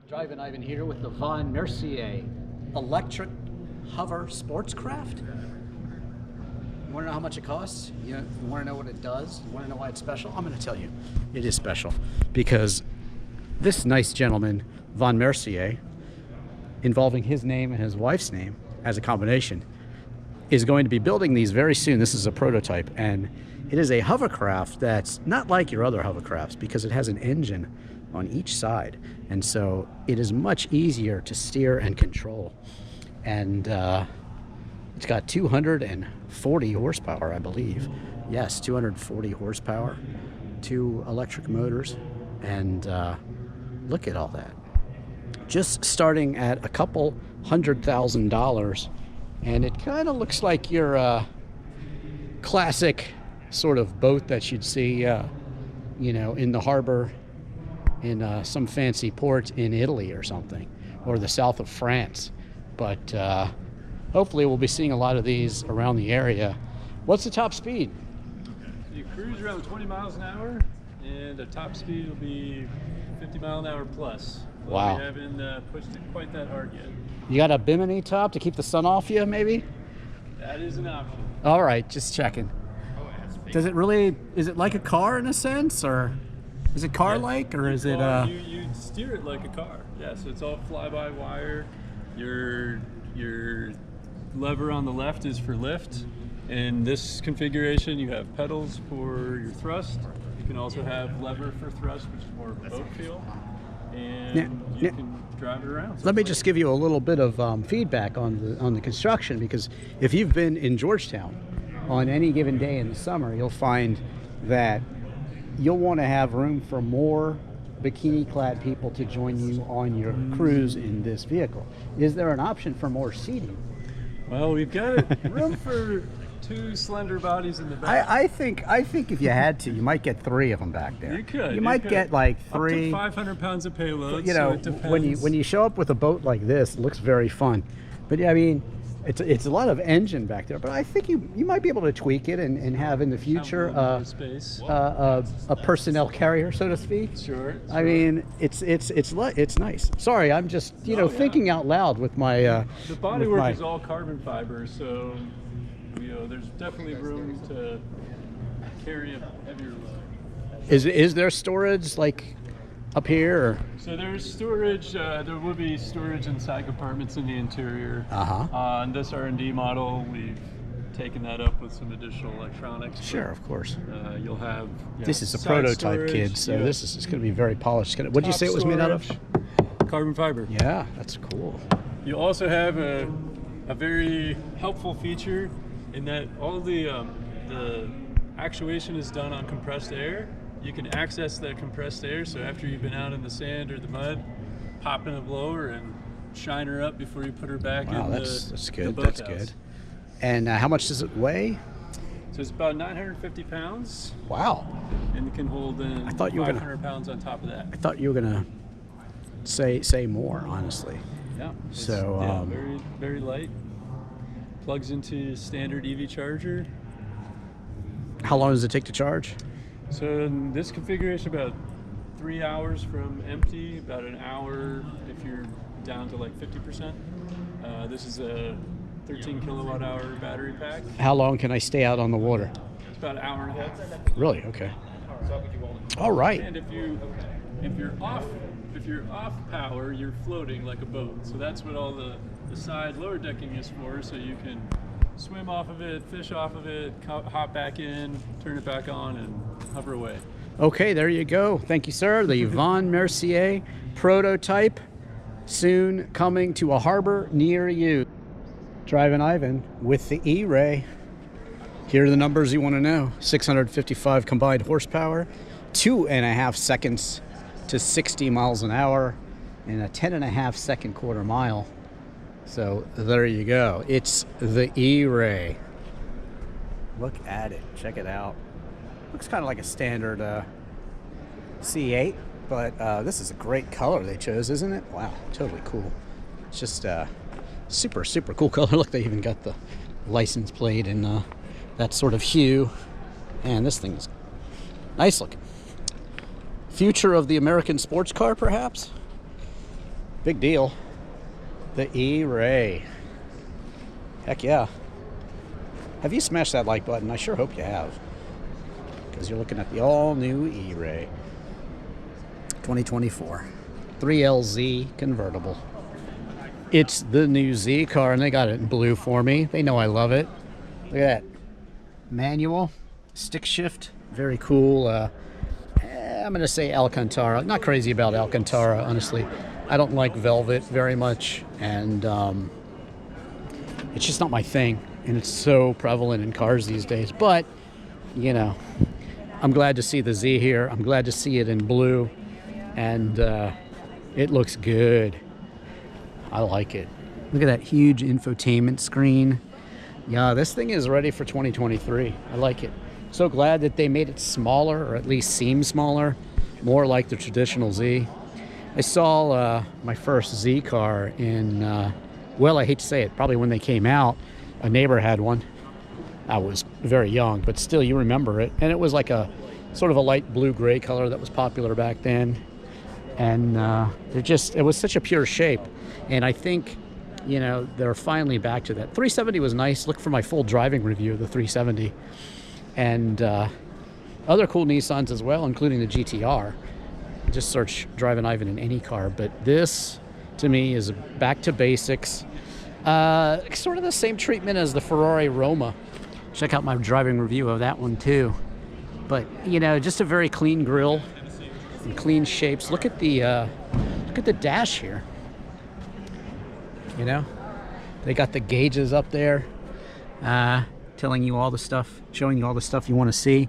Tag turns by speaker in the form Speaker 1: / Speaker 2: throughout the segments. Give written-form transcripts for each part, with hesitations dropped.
Speaker 1: Drivin Ivan here with the Von Mercier electric hover sportscraft. You want to know how much it costs? You want to know what it does? You want to know why it's special? I'm going to tell you. It is special because this nice gentleman, Von Mercier, involving his name and his wife's name as a combination, is going to be building these very soon. This is a prototype, and it is a hovercraft that's not like your other hovercrafts because it has an engine on each side, and so it is much easier to steer and control. And it's got 240 horsepower, I believe. Yes, 240 horsepower, 2 electric motors, and look at all that. Just starting at a couple $100,000, and it kind of looks like your classic sort of boat that you'd see, you know, in the harbor in some fancy port in Italy or something, or the south of France. But hopefully we'll be seeing a lot of these around the area. What's the top speed?
Speaker 2: You cruise around 20 miles an hour, and the top speed will be 50 mile an hour plus.
Speaker 1: Wow.
Speaker 2: We haven't pushed it quite that hard yet.
Speaker 1: You got a bimini top to keep the sun off you, maybe?
Speaker 2: That is an option.
Speaker 1: All right, just checking. Does it really, is it like a car in a sense, or is it car-like, or is it
Speaker 2: You steer it like a car. Yeah, so it's all fly-by-wire. Your lever on the left is for lift. In this configuration, you have pedals for your thrust. You can also have lever for thrust, which is more of a boat feel. And you can drive it around.
Speaker 1: Let me just give you a little bit of feedback on the construction, because if you've been in Georgetown on any given day in the summer, you'll find that you'll want to have room for more bikini-clad people to join you on your cruise in this vehicle. Is there an option for more seating?
Speaker 2: Well, we've got room for 2 slender bodies in the back.
Speaker 1: I think if you had to, you might get 3 of them back there.
Speaker 2: You could.
Speaker 1: You might get like 3.
Speaker 2: Up to 500 pounds of payload.
Speaker 1: You know,
Speaker 2: so it
Speaker 1: when you show up with a boat like this, it looks very fun. But I mean, it's a lot of engine back there. But I think you might be able to tweak it and have in the future a personnel carrier, so to speak.
Speaker 2: Sure.
Speaker 1: I mean, it's nice. Sorry, I'm just thinking out loud with my.
Speaker 2: The bodywork is all carbon fiber, so there's definitely room to carry a heavier load.
Speaker 1: Is there storage like up here? Or?
Speaker 2: So there's storage. There will be storage inside compartments in the interior. On this R&D model, we've taken that up with some additional electronics.
Speaker 1: Sure, of course.
Speaker 2: You'll have.
Speaker 1: This is a prototype,
Speaker 2: storage,
Speaker 1: kid, so this is going to be very polished. What did you say it was made out of?
Speaker 2: Carbon fiber.
Speaker 1: Yeah, that's cool.
Speaker 2: You also have a very helpful feature in that all the actuation is done on compressed air. You can access that compressed air, so after you've been out in the sand or the mud, pop in a blower and shine her up before you put her back in
Speaker 1: that's good.
Speaker 2: the
Speaker 1: That's
Speaker 2: boathouse.
Speaker 1: good. And how much does it weigh?
Speaker 2: So it's about 950 pounds.
Speaker 1: Wow.
Speaker 2: And it can hold in 500 pounds on top of that.
Speaker 1: I thought you were gonna say more, honestly.
Speaker 2: Yeah.
Speaker 1: So
Speaker 2: very, very light. Plugs into standard EV charger.
Speaker 1: How long does it take to charge?
Speaker 2: So in this configuration, about 3 hours from empty, about an hour if you're down to like 50%. This is a 13 kilowatt hour battery pack.
Speaker 1: How long can I stay out on the water?
Speaker 2: It's about an hour and a half.
Speaker 1: Really? Okay. All right.
Speaker 2: And if you're off power, you're floating like a boat. So that's what all the side lower decking is for, so you can swim off of it, fish off of it, hop back in, turn it back on, and hover away. Okay,
Speaker 1: there you go. Thank you, sir. The Von Mercier prototype, soon coming to a harbor near you. Drivin Ivan with the E-Ray. Here are the numbers you want to know. 655 combined horsepower, 2.5 seconds to 60 miles an hour, and a 10.5 second quarter mile. So there you go. It's the E-Ray. Look at it. Check it out. Looks kind of like a standard C8, but this is a great color they chose, isn't it? Wow, totally cool. It's just super, super cool color. Look, they even got the license plate in that sort of hue. And this thing is nice looking. Future of the American sports car, perhaps? Big deal. The E-Ray. Heck yeah. Have you smashed that like button? I sure hope you have. Because you're looking at the all-new E-Ray. 2024. 3LZ convertible. It's the new Z car, and they got it in blue for me. They know I love it. Look at that. Manual. Stick shift. Very cool. I'm going to say Alcantara. Not crazy about Alcantara, honestly. I don't like velvet very much, and it's just not my thing. And it's so prevalent in cars these days. But, you know, I'm glad to see the Z here. I'm glad to see it in blue. And it looks good. I like it. Look at that huge infotainment screen. Yeah, this thing is ready for 2023. I like it. So glad that they made it smaller, or at least seem smaller, more like the traditional Z. I saw my first Z car in, well, I hate to say it, probably when they came out. A neighbor had one. I was very young, but still, you remember it. And it was like a sort of a light blue-gray color that was popular back then. And it was such a pure shape. And I think, you know, they're finally back to that. 370 was nice. Look for my full driving review of the 370. And other cool Nissans as well, including the GTR. Just search Drivin Ivan in any car. But this, to me, is back to basics. Sort of the same treatment as the Ferrari Roma. Check out my driving review of that one too. But, you know, just a very clean grille and clean shapes. Look at the dash here. You know, they got the gauges up there, telling you all the stuff, showing you all the stuff you want to see.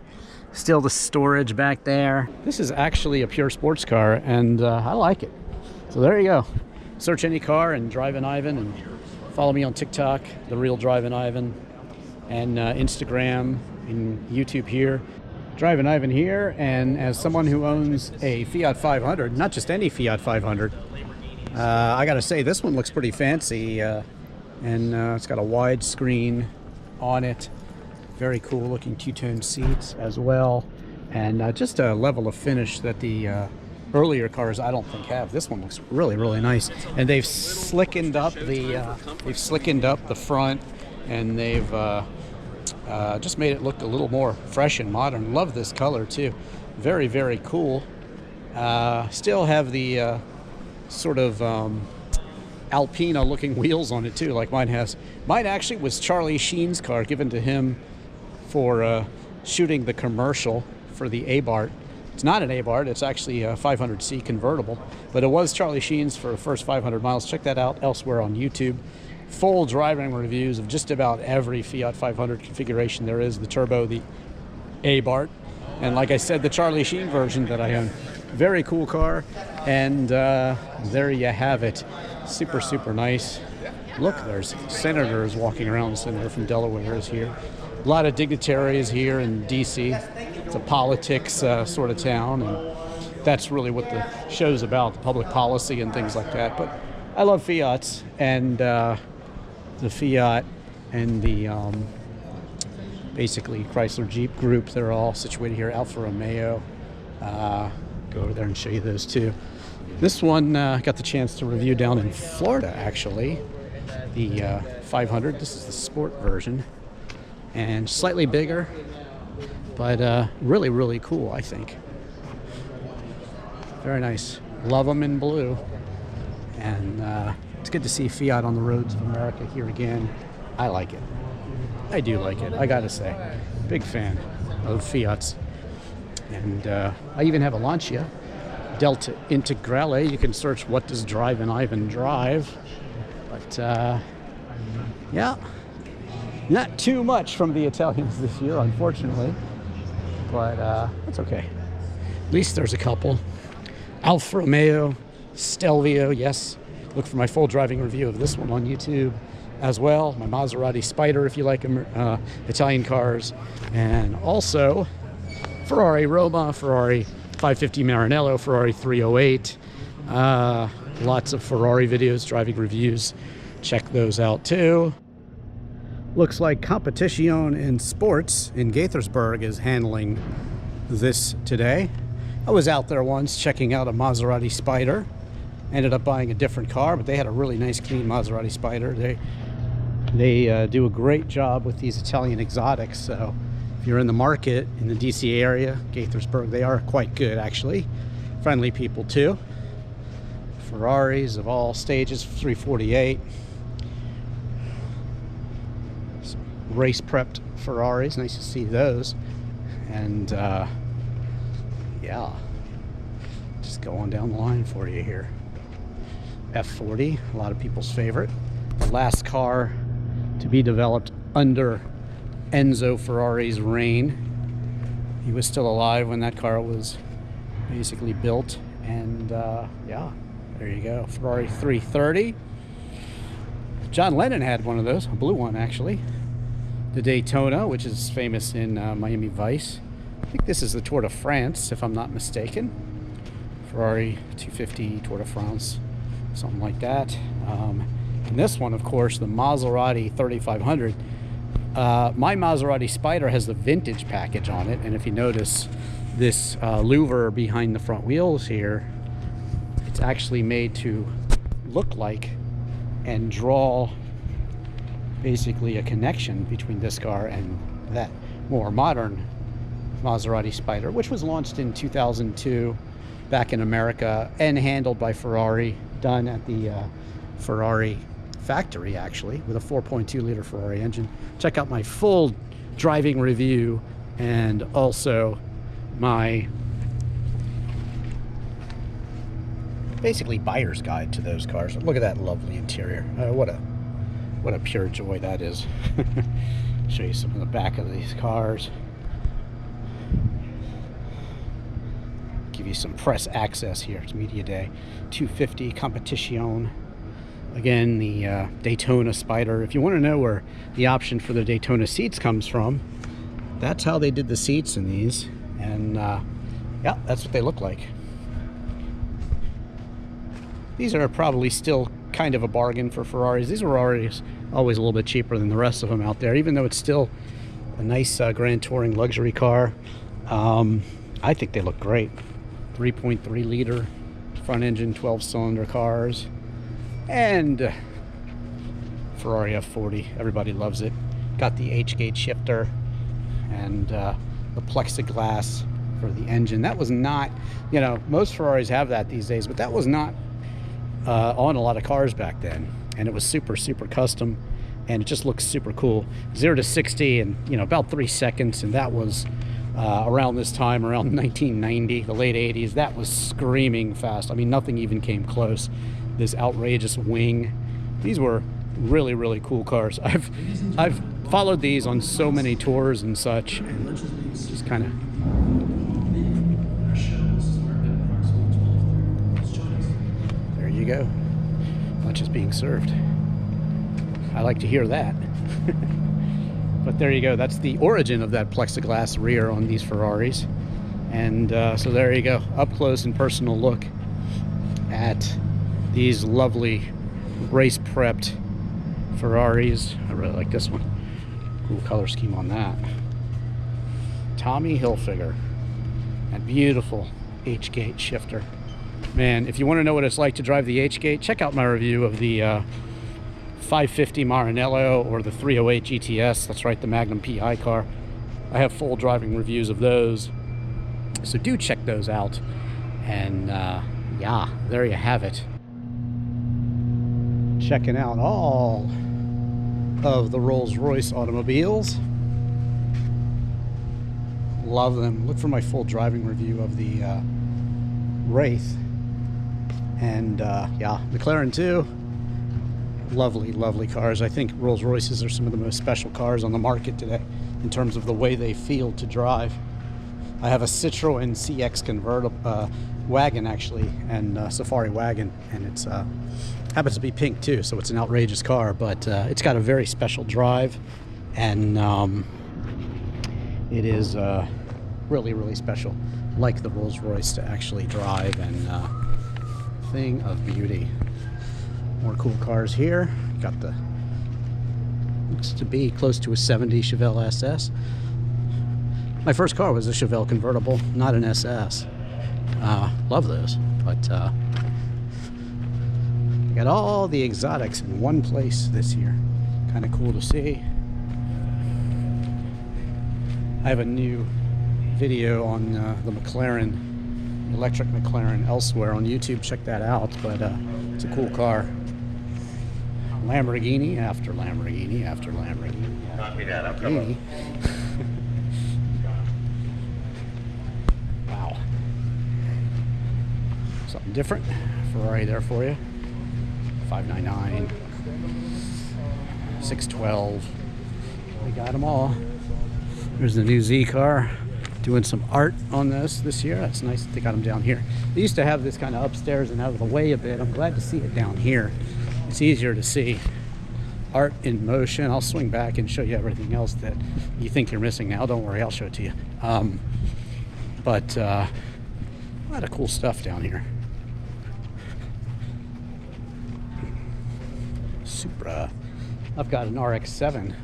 Speaker 1: Still the storage back there. This is actually a pure sports car, and I like it. So there you go. Search any car and Drivin Ivan, and follow me on TikTok, The Real Drivin Ivan, and Instagram and YouTube here. Drivin Ivan here, and as someone who owns a Fiat 500, not just any Fiat 500, I gotta say this one looks pretty fancy, and it's got a wide screen on it. Very cool looking two-tone seats as well, and just a level of finish that the earlier cars I don't think have. This one looks really, really nice, and they've slickened up the front, and they've just made it look a little more fresh and modern. Love this color too. Very, very cool. Still have the sort of Alpina looking wheels on it too, like mine has. Mine actually was Charlie Sheen's car, given to him for shooting the commercial for the Abarth. It's not an Abarth, it's actually a 500C convertible, but it was Charlie Sheen's for the first 500 miles. Check that out elsewhere on YouTube. Full driving reviews of just about every Fiat 500 configuration there is, the turbo, the Abarth, and like I said, the Charlie Sheen version that I own. Very cool car, and there you have it. Super, super nice. Look, there's senators walking around. The senator from Delaware is here. A lot of dignitaries here in D.C. It's a politics sort of town, and that's really what the show's about, the public policy and things like that. But I love Fiats, and the Fiat and the basically Chrysler Jeep group, they're all situated here. Alfa Romeo, go over there and show you those too. This one got the chance to review down in Florida, actually. The 500, this is the sport version, and slightly bigger, but really, really cool, I think. Very nice. Love them in blue, and it's good to see Fiat on the roads of America here again. I like it. I do like it, I gotta say. Big fan of Fiats. And I even have a Lancia Delta Integrale. You can search what does Drivin Ivan drive. But yeah, not too much from the Italians this year, unfortunately. But that's okay. At least there's a couple. Alfa Romeo, Stelvio, yes. Look for my full driving review of this one on YouTube as well. My Maserati Spider, if you like Italian cars. And also Ferrari Roma, Ferrari 550 Maranello, Ferrari 308. Lots of Ferrari videos, driving reviews. Check those out too. Looks like Competition in Sports in Gaithersburg is handling this today. I was out there once checking out a Maserati Spider, ended up buying a different car, but they had a really nice, clean Maserati Spider. They do a great job with these Italian exotics. So if you're in the market in the DC area, Gaithersburg, they are quite good, actually. Friendly people too. Ferraris of all stages, 348. Some race prepped Ferraris, nice to see those. And yeah, just going down the line for you here. F40, a lot of people's favorite. The last car to be developed under Enzo Ferrari's reign. He was still alive when that car was basically built. And yeah, there you go, Ferrari 330. John Lennon had one of those, a blue one actually. The Daytona, which is famous in Miami Vice. I think this is the Tour de France, if I'm not mistaken. Ferrari 250 Tour de France, something like that. And this one, of course, the Maserati 3500. My Maserati Spider has the vintage package on it, and if you notice this louver behind the front wheels here, it's actually made to look like and draw basically a connection between this car and that more modern Maserati Spider, which was launched in 2002 back in America and handled by Ferrari, done at the Ferrari factory actually, with a 4.2 liter Ferrari engine. Check out my full driving review and also my basically buyer's guide to those cars. Look at that lovely interior. What a pure joy that is. Show you some of the back of these cars. Give you some press access here. It's media day. 250 Competition. Again, the Daytona Spider. If you want to know where the option for the Daytona seats comes from, that's how they did the seats in these. And yeah, that's what they look like. These are probably still kind of a bargain for Ferraris. These were always a little bit cheaper than the rest of them out there, even though it's still a nice Grand Touring luxury car. I think they look great. 3.3 liter front engine, 12-cylinder cars. And Ferrari F40, everybody loves it. Got the H-gate shifter and the plexiglass for the engine. That was not, you know, most Ferraris have that these days, but that was not on a lot of cars back then. And it was super custom, and it just looks super cool. 0 to 60 in, you know, about 3 seconds, and that was around this time, around 1990, the late 80s. That was screaming fast. I mean, nothing even came close. This outrageous wing. These were really cool cars. I've followed these on so many tours and such, and just kind of. There you go. Lunch is being served. I like to hear that. But there you go. That's the origin of that plexiglass rear on these Ferraris. And so there you go. Up close and personal look at these lovely race prepped Ferraris. I really like this one. Cool color scheme on that. Tommy Hilfiger. That beautiful H-gate shifter. Man, if you want to know what it's like to drive the H-gate, check out my review of the 550 Maranello or the 308 GTS. That's right, the Magnum PI car. I have full driving reviews of those, so do check those out. And yeah, there you have it. Checking out all of the Rolls-Royce automobiles. Love them. Look for my full driving review of the Wraith. And yeah, McLaren too. Lovely cars. I think Rolls-Royces are some of the most special cars on the market today in terms of the way they feel to drive. I have a Citroen CX convertible wagon actually, and Safari wagon, and it's happens to be pink too, so it's an outrageous car, but it's got a very special drive, and it is really special, like the Rolls-Royce to actually drive, and thing of beauty. More cool cars here. Got the, looks to be close to a 70 Chevelle SS. My first car was a Chevelle convertible, not an SS. Love those, but Got all the exotics in one place this year. Kind of cool to see. I have a new video on the McLaren, electric McLaren elsewhere on YouTube. Check that out. But it's a cool car. Lamborghini after Lamborghini after Lamborghini.
Speaker 3: Copy that. I'll come up.
Speaker 1: Wow. Something different. Ferrari there for you. 599. 612. We got them all. There's the new Z car. Doing some art on this year. That's nice that they got them down here. They used to have this kind of upstairs and out of the way a bit. I'm glad to see it down here. It's easier to see art in motion. I'll swing back and show you everything else that you think you're missing now. Don't worry, I'll show it to you. But a lot of cool stuff down here. Supra. I've got an RX-7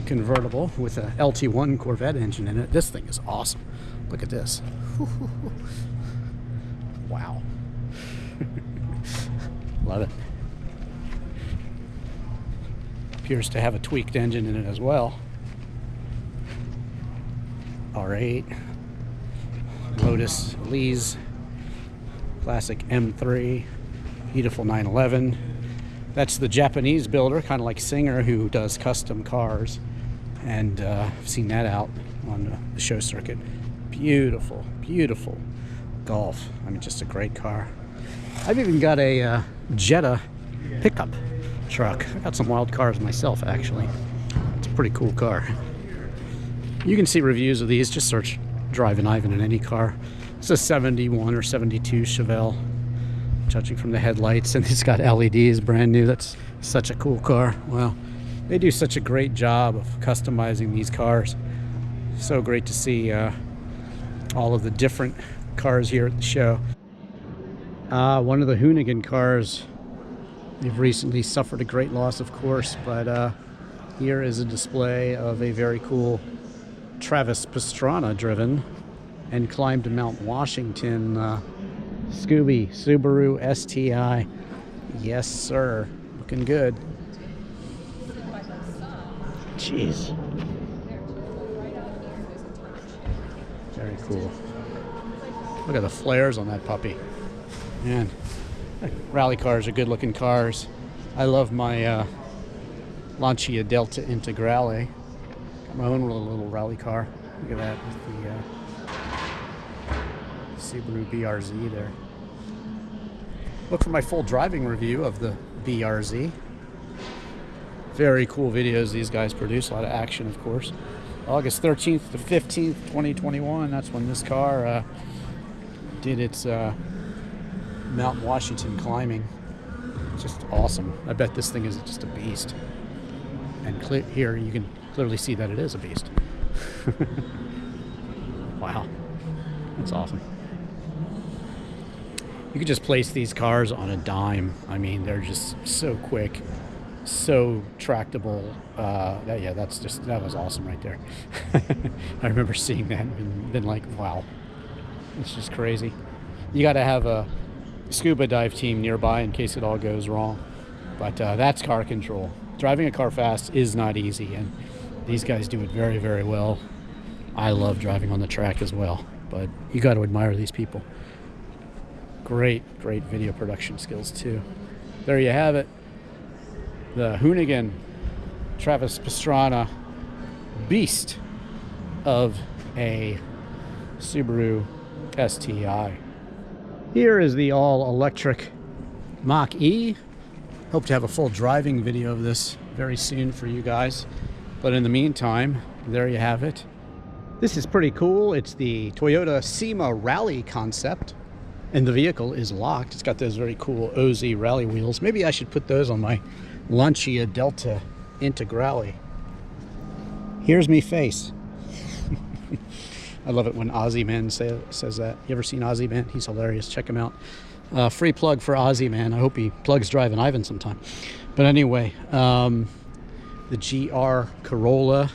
Speaker 1: convertible with a LT1 Corvette engine in it. This thing is awesome. Look at this. Wow. Love it. Appears to have a tweaked engine in it as well. R8. Lotus Elise. Classic M3. Beautiful 911. That's the Japanese builder, kind of like Singer, who does custom cars. And I've seen that out on the show circuit. Beautiful, beautiful Golf. I mean, just a great car. I've even got a Jetta pickup truck. I got some wild cars myself, actually. It's a pretty cool car. You can see reviews of these. Just search Drivin Ivan in any car. It's a 71 or 72 Chevelle, judging from the headlights, and it's got LEDs, brand new. That's such a cool car. Well, they do such a great job of customizing these cars. So great to see all of the different cars here at the show. One of the Hoonigan cars, they've recently suffered a great loss, of course, but here is a display of a very cool Travis Pastrana driven and climbed to Mount Washington Scooby Subaru STI. Yes, sir. Looking good. Jeez. Very cool. Look at the flares on that puppy. Man, rally cars are good looking cars. I love my Lancia Delta Integrale. Got my own little rally car. Look at that with the Subaru BRZ there. Look for my full driving review of the BRZ. Very cool videos these guys produce. A lot of action, of course. August 13th to 15th, 2021. That's when this car did its Mount Washington climbing. Just awesome. I bet this thing is just a beast. And here you can clearly see that it is a beast. Wow. That's awesome. You could just place these cars on a dime. I mean, they're just so quick, so tractable. That was awesome right there. I remember seeing that and been like, wow, it's just crazy. You got to have a scuba dive team nearby in case it all goes wrong. But that's car control. Driving a car fast is not easy, and these guys do it very, very well. I love driving on the track as well, but you got to admire these people. Great video production skills too. There you have it. The Hoonigan Travis Pastrana beast of a Subaru STI. Here is the all-electric Mach-E. Hope to have a full driving video of this very soon for you guys. But in the meantime, there you have it. This is pretty cool. It's the Toyota SEMA Rally concept. And the vehicle is locked. It's got those very cool OZ rally wheels. Maybe I should put those on my Lancia Delta Integrale. Here's me face. I love it when Ozzy Man says that. You ever seen Ozzy Man? He's hilarious. Check him out. Free plug for Ozzy Man. I hope he plugs Drivin Ivan sometime. But anyway, the GR Corolla.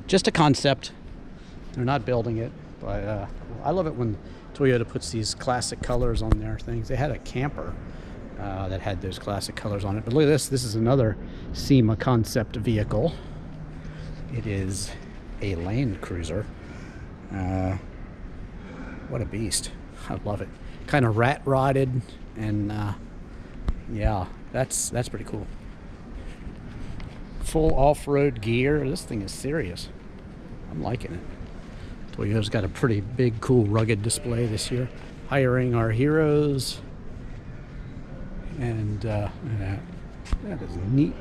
Speaker 1: Just a concept. They're not building it, but I love it when Toyota puts these classic colors on their things. They had a camper that had those classic colors on it. But look at this. This is another SEMA concept vehicle. It is a Land Cruiser. What a beast. I love it. Kind of rat rotted, and yeah, that's pretty cool. Full off-road gear. This thing is serious. I'm liking it. Toyota's got a pretty big, cool, rugged display this year. Hiring our heroes. And that is neat.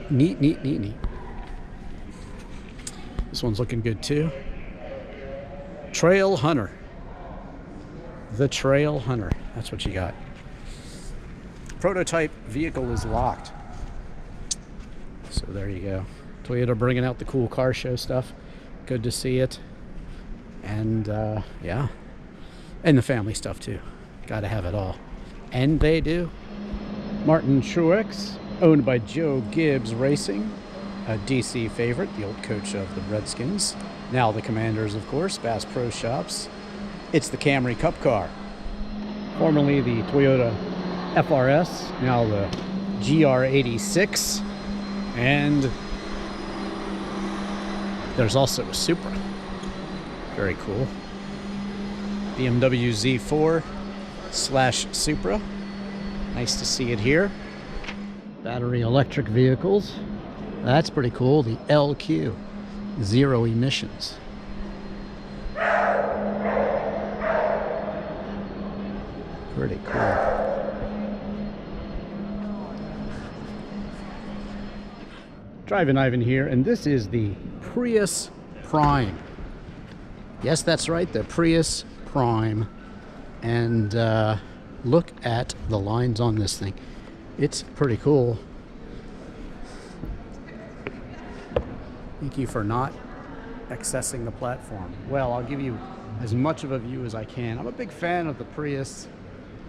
Speaker 1: This one's looking good too. Trail Hunter. The Trail Hunter. That's what you got. Prototype vehicle is locked. So there you go. Toyota bringing out the cool car show stuff. Good to see it. And yeah. And the family stuff too. Gotta have it all. And they do. Martin Truex, owned by Joe Gibbs Racing, a DC favorite, the old coach of the Redskins. Now the Commanders, of course, Bass Pro Shops. It's the Camry Cup car. Formerly the Toyota FRS, now the GR86. And there's also a Supra. Very cool. BMW Z4/Supra. Nice to see it here. Battery electric vehicles. That's pretty cool. The LQ. Zero emissions. Pretty cool. Drivin Ivan here, and this is the Prius Prime. Yes, that's right, the Prius Prime. And look at the lines on this thing. It's pretty cool. Thank you for not accessing the platform. Well, I'll give you as much of a view as I can. I'm a big fan of the Prius,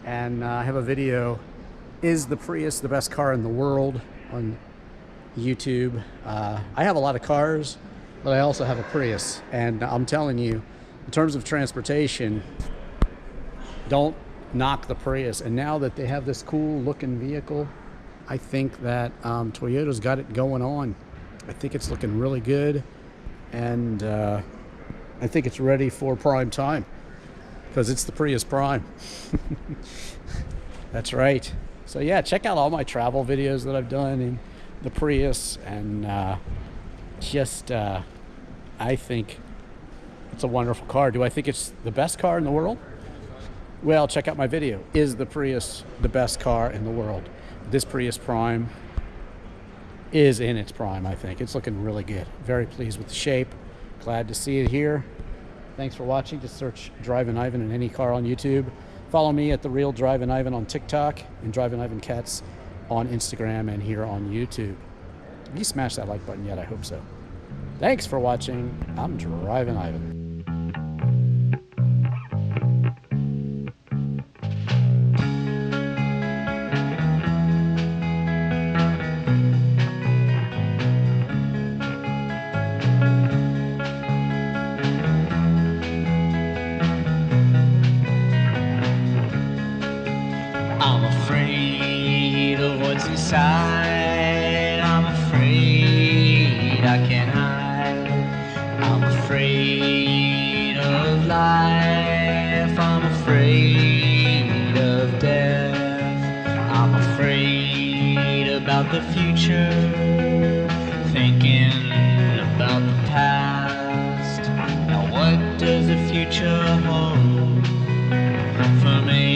Speaker 1: and I have a video, Is the Prius the Best Car in the World, on YouTube. I have a lot of cars, but I also have a Prius, and I'm telling you, in terms of transportation, don't knock the Prius. And now that they have this cool looking vehicle, I think that Toyota's got it going on. I think it's looking really good, and I think it's ready for prime time, because it's the Prius Prime. That's right. So yeah, check out all my travel videos that I've done in the Prius, and I think it's a wonderful car. Do I think it's the best car in the world? Well, check out my video. Is the Prius the best car in the world? This Prius Prime is in its prime, I think. It's looking really good. Very pleased with the shape. Glad to see it here. Thanks for watching. Just search Drivin Ivan in any car on YouTube. Follow me at The Real Drivin Ivan on TikTok, and Drivin Ivan Cats on Instagram and here on YouTube. Have you smashed that like button yet? I hope so. Thanks for watching. I'm Drivin Ivan.
Speaker 3: I'm afraid of what's inside. I'm afraid I can't hide. I'm afraid of life. I'm afraid of death. I'm afraid about the future. Thinking about the past. Now what does the future hold for me?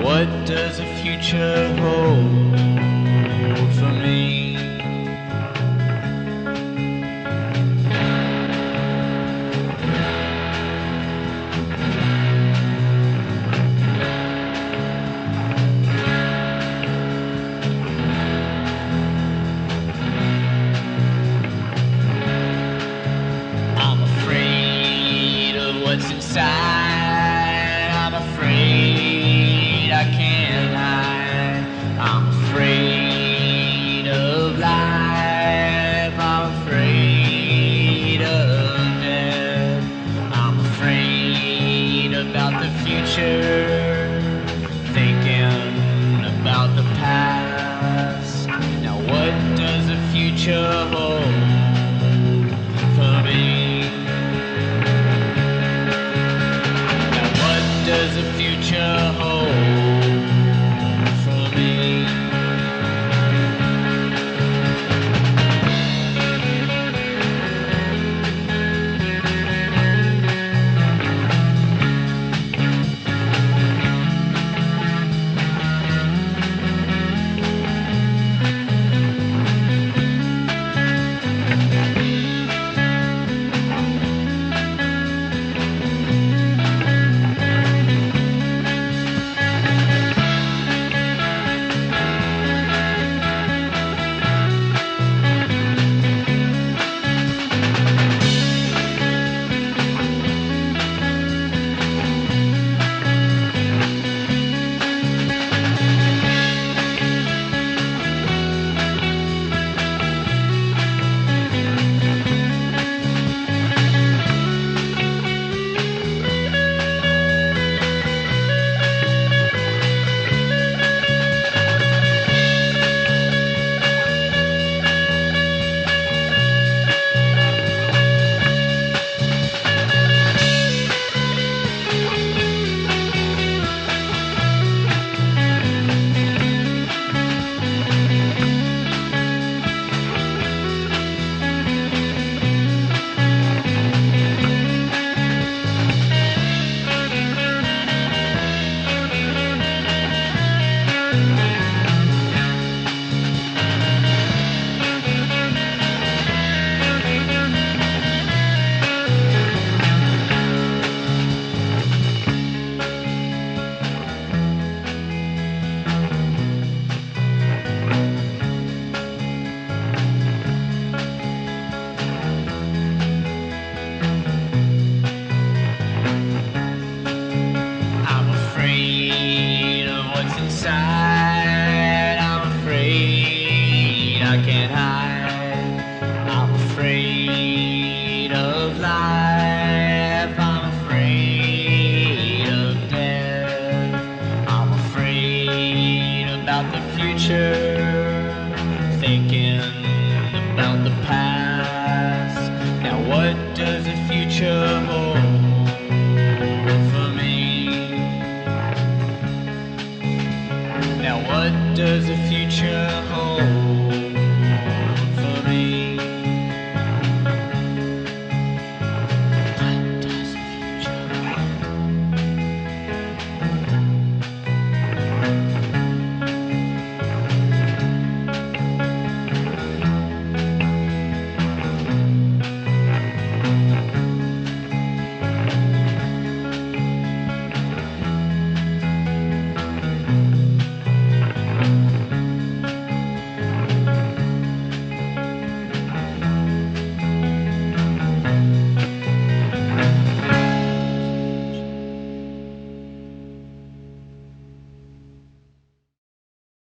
Speaker 3: What does the future hold for me? I'm afraid of what's inside. I'm afraid I can't hide. I'm afraid of does the future hold for me? Thinking about the past. Now what does the future hold for me? Now what does the future hold?